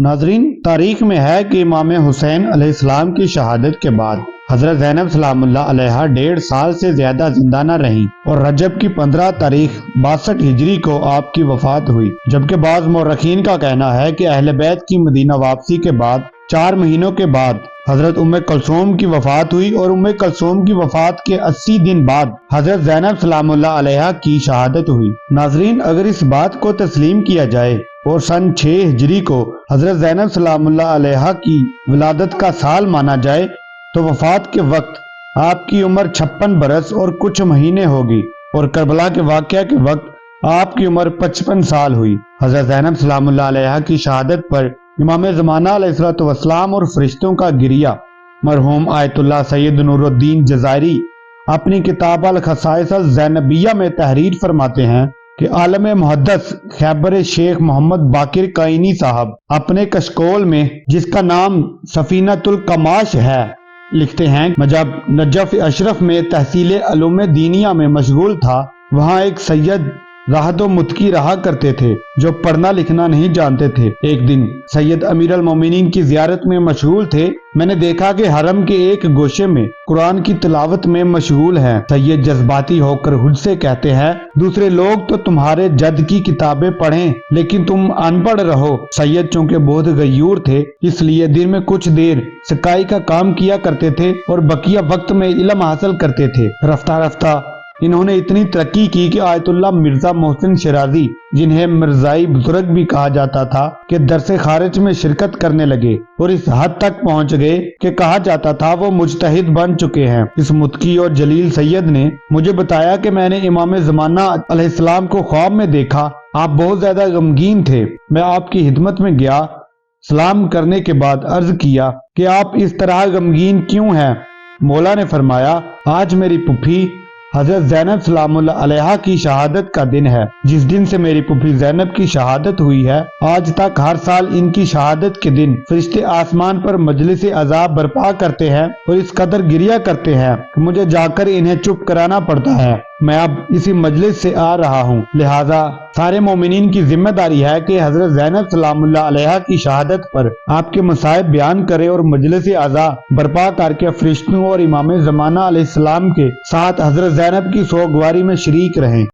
ناظرین، تاریخ میں ہے کہ امام حسین علیہ السلام کی شہادت کے بعد حضرت زینب سلام اللہ علیہا 1.5 سال سے زیادہ زندہ نہ رہیں اور رجب کی 15 تاریخ 62 ہجری کو آپ کی وفات ہوئی، جبکہ بعض مورخین کا کہنا ہے کہ اہل بیت کی مدینہ واپسی کے بعد 4 مہینوں کے بعد حضرت ام کلثوم کی وفات ہوئی اور ام کلثوم کی وفات کے 80 دن بعد حضرت زینب سلام اللہ علیہا کی شہادت ہوئی۔ ناظرین، اگر اس بات کو تسلیم کیا جائے اور سن 6 ہجری کو حضرت زینب سلام اللہ علیہا کی ولادت کا سال مانا جائے تو وفات کے وقت آپ کی عمر 56 برس اور کچھ مہینے ہوگی اور کربلا کے واقعہ کے وقت آپ کی عمر 55 سال ہوئی۔ حضرت زینب سلام اللہ علیہا کی شہادت پر امام زمانہ علیہ السلام اور فرشتوں کا گریہ مرحوم آیت اللہ سید نور الدین جزائری اپنی کتاب الخصائص الزینبیہ میں تحریر فرماتے ہیں کہ عالم محدث خیبر شیخ محمد باقر قائنی صاحب اپنے کشکول میں، جس کا نام سفینۃ القماش ہے، لکھتے ہیں میں جب نجف اشرف میں تحصیل علوم دینیہ میں مشغول تھا، وہاں ایک سید راہد و متقی رہا کرتے تھے جو پڑھنا لکھنا نہیں جانتے تھے۔ ایک دن سید امیر المومنین کی زیارت میں مشغول تھے، میں نے دیکھا کہ حرم کے ایک گوشے میں قرآن کی تلاوت میں مشغول ہیں۔ سید جذباتی ہو کر مجھ سے کہتے ہیں، دوسرے لوگ تو تمہارے جد کی کتابیں پڑھیں لیکن تم ان پڑھ رہو۔ سید چونکہ بہت غیور تھے، اس لیے دن میں کچھ دیر سکائی کا کام کیا کرتے تھے اور بقیہ وقت میں علم حاصل کرتے تھے۔ رفتہ رفتہ انہوں نے اتنی ترقی کی کہ آیت اللہ مرزا محسن شیرازی، جنہیں مرزائی بزرگ بھی کہا جاتا تھا، کہ درس خارج میں شرکت کرنے لگے اور اس حد تک پہنچ گئے کہ کہا جاتا تھا وہ مجتہد بن چکے ہیں۔ اس متقی اور جلیل سید نے مجھے بتایا کہ میں نے امام زمانہ علیہ السلام کو خواب میں دیکھا، آپ بہت زیادہ غمگین تھے۔ میں آپ کی خدمت میں گیا، سلام کرنے کے بعد عرض کیا کہ آپ اس طرح غمگین کیوں ہیں؟ مولا نے فرمایا، آج میری پھوپھی حضرت زینب سلام اللہ علیہا کی شہادت کا دن ہے۔ جس دن سے میری پھوپھی زینب کی شہادت ہوئی ہے، آج تک ہر سال ان کی شہادت کے دن فرشتے آسمان پر مجلس عذاب برپا کرتے ہیں اور اس قدر گریہ کرتے ہیں کہ مجھے جا کر انہیں چپ کرانا پڑتا ہے۔ میں اب اسی مجلس سے آ رہا ہوں، لہذا سارے مومنین کی ذمہ داری ہے کہ حضرت زینب سلام اللہ علیہا کی شہادت پر آپ کے مصائب بیان کرے اور مجلس عزا برپا کر کے فرشتوں اور امام زمانہ علیہ السلام کے ساتھ حضرت زینب کی سوگواری میں شریک رہیں۔